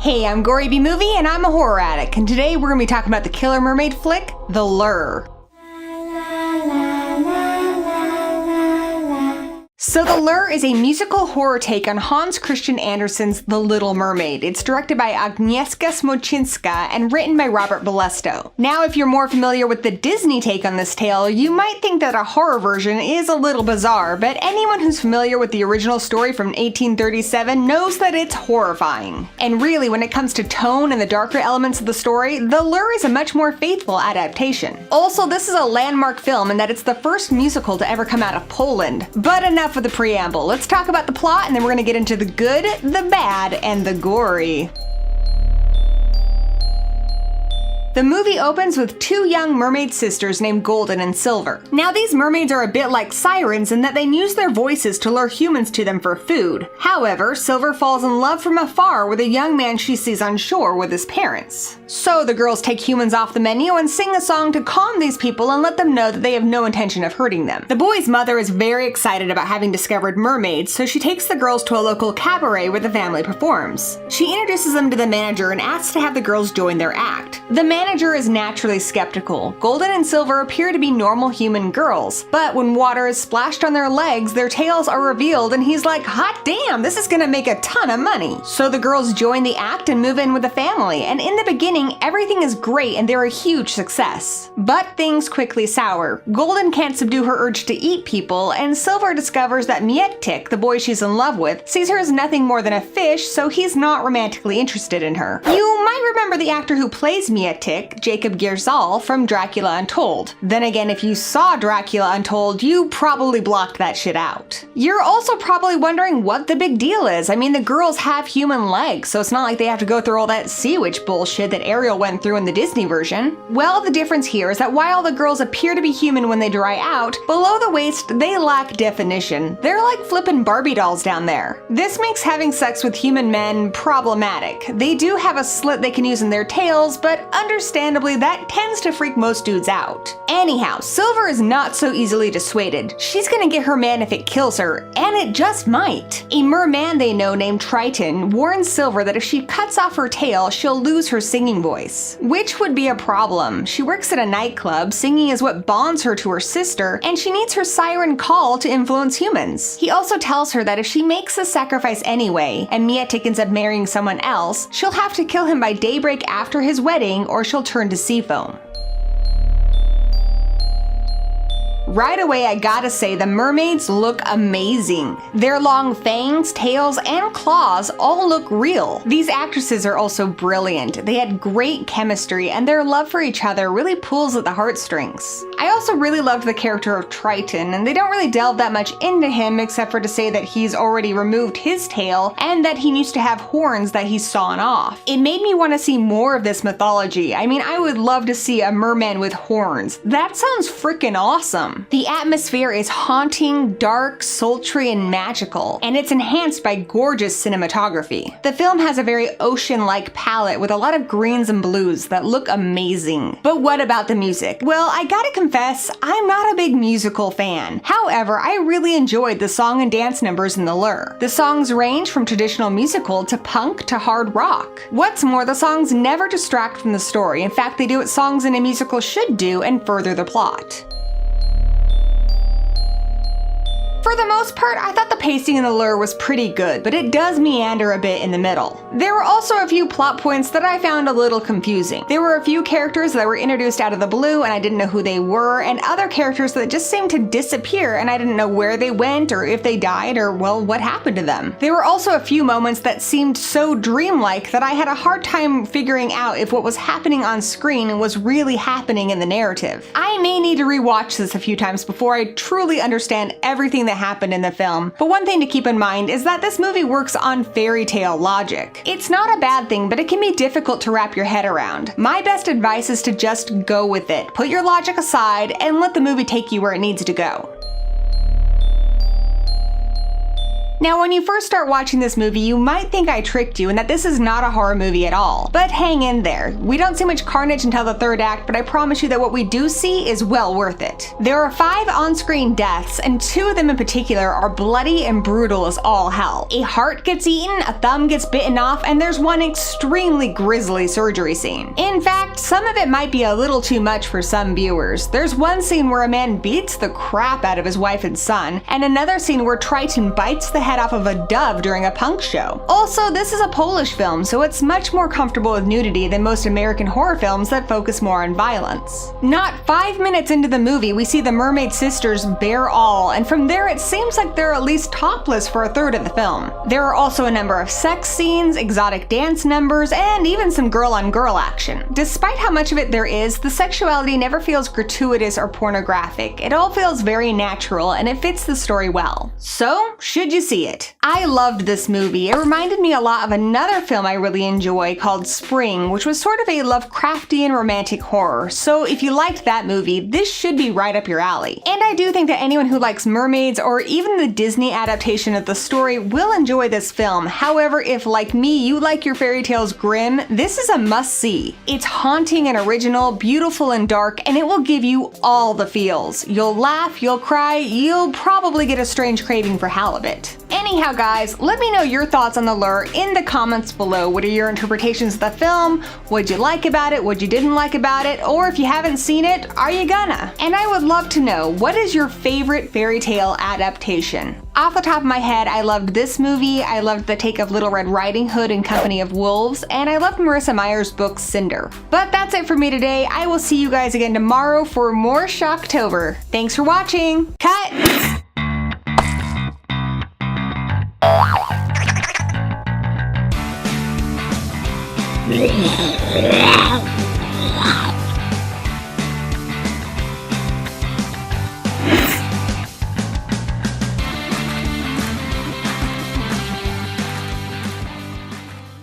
Hey, I'm Gory B Movie, and I'm a horror addict, and today we're going to be talking about the killer mermaid flick, The Lure. So The Lure is a musical horror take on Hans Christian Andersen's The Little Mermaid. It's directed by Agnieszka Smoczynska and written by Robert Bolesto. Now, if you're more familiar with the Disney take on this tale, you might think that a horror version is a little bizarre, but anyone who's familiar with the original story from 1837 knows that it's horrifying. And really, when it comes to tone and the darker elements of the story, The Lure is a much more faithful adaptation. Also, this is a landmark film in that it's the first musical to ever come out of Poland. But enough of the preamble. Let's talk about the plot, and then we're gonna get into the good, the bad, and the gory. The movie opens with two young mermaid sisters named Golden and Silver. Now, these mermaids are a bit like sirens in that they use their voices to lure humans to them for food. However, Silver falls in love from afar with a young man she sees on shore with his parents. So the girls take humans off the menu and sing a song to calm these people and let them know that they have no intention of hurting them. The boy's mother is very excited about having discovered mermaids, so she takes the girls to a local cabaret where the family performs. She introduces them to the manager and asks to have the girls join their act. The manager is naturally skeptical. Golden and Silver appear to be normal human girls, but when water is splashed on their legs, their tails are revealed and he's like, hot damn, this is gonna make a ton of money. So the girls join the act and move in with the family, and in the beginning, everything is great and they're a huge success. But things quickly sour. Golden can't subdue her urge to eat people, and Silver discovers that Mietik, the boy she's in love with, sees her as nothing more than a fish, so he's not romantically interested in her. You might remember the actor who plays Mietik, Jacob Giersal, from Dracula Untold. Then again, if you saw Dracula Untold, you probably blocked that shit out. You're also probably wondering what the big deal is. I mean, the girls have human legs, so it's not like they have to go through all that sea witch bullshit that Ariel went through in the Disney version. Well, the difference here is that while the girls appear to be human when they dry out, below the waist, they lack definition. They're like flippin' Barbie dolls down there. This makes having sex with human men problematic. They do have a slit they can use in their tails, but understandably, that tends to freak most dudes out. Anyhow, Silver is not so easily dissuaded. She's gonna get her man if it kills her, and it just might. A merman they know named Triton warns Silver that if she cuts off her tail, she'll lose her singing voice. Which would be a problem. She works at a nightclub, singing is what bonds her to her sister, and she needs her siren call to influence humans. He also tells her that if she makes the sacrifice anyway, and Mietik ends up marrying someone else, she'll have to kill him by daybreak after his wedding, or she'll turn to seafoam. Right away, I gotta say, the mermaids look amazing. Their long fangs, tails, and claws all look real. These actresses are also brilliant. They had great chemistry, and their love for each other really pulls at the heartstrings. I also really loved the character of Triton, and they don't really delve that much into him except for to say that he's already removed his tail and that he used to have horns that he's sawn off. It made me want to see more of this mythology. I mean, I would love to see a merman with horns. That sounds freaking awesome. The atmosphere is haunting, dark, sultry, and magical, and it's enhanced by gorgeous cinematography. The film has a very ocean-like palette with a lot of greens and blues that look amazing. But what about the music? Well, I gotta confess, I'm not a big musical fan. However, I really enjoyed the song and dance numbers in The Lure. The songs range from traditional musical to punk to hard rock. What's more, the songs never distract from the story. In fact, they do what songs in a musical should do and further the plot. For the most part, I thought the pacing in The Lure was pretty good, but it does meander a bit in the middle. There were also a few plot points that I found a little confusing. There were a few characters that were introduced out of the blue and I didn't know who they were, and other characters that just seemed to disappear and I didn't know where they went or if they died or, well, what happened to them. There were also a few moments that seemed so dreamlike that I had a hard time figuring out if what was happening on screen was really happening in the narrative. I may need to rewatch this a few times before I truly understand everything that happened in the film, but one thing to keep in mind is that this movie works on fairy tale logic. It's not a bad thing, but it can be difficult to wrap your head around. My best advice is to just go with it. Put your logic aside and let the movie take you where it needs to go. Now, when you first start watching this movie, you might think I tricked you and that this is not a horror movie at all. But hang in there. We don't see much carnage until the third act, but I promise you that what we do see is well worth it. There are 5 on-screen deaths, and 2 of them in particular are bloody and brutal as all hell. A heart gets eaten, a thumb gets bitten off, and there's one extremely grisly surgery scene. In fact, some of it might be a little too much for some viewers. There's one scene where a man beats the crap out of his wife and son, and another scene where Triton bites the head off of a dove during a punk show. Also, this is a Polish film, so it's much more comfortable with nudity than most American horror films that focus more on violence. Not 5 minutes into the movie, we see the Mermaid sisters bare all, and from there it seems like they're at least topless for a third of the film. There are also a number of sex scenes, exotic dance numbers, and even some girl-on-girl action. Despite how much of it there is, the sexuality never feels gratuitous or pornographic. It all feels very natural, and it fits the story well. So, should you see it? I loved this movie. It reminded me a lot of another film I really enjoy called Spring, which was sort of a Lovecraftian romantic horror. So if you liked that movie, this should be right up your alley. And I do think that anyone who likes mermaids or even the Disney adaptation of the story will enjoy this film. However, if like me, you like your fairy tales grim, this is a must-see. It's haunting and original, beautiful and dark, and it will give you all the feels. You'll laugh, you'll cry, you'll probably get a strange craving for halibut. Anyhow guys, let me know your thoughts on The Lure in the comments below. What are your interpretations of the film? What'd you like about it? What you didn't like about it? Or if you haven't seen it, are you gonna? And I would love to know, what is your favorite fairy tale adaptation? Off the top of my head, I loved this movie, I loved the take of Little Red Riding Hood and Company of Wolves, and I loved Marissa Meyer's book Cinder. But that's it for me today. I will see you guys again tomorrow for more Shocktober. Thanks for watching. Cut! Yeah.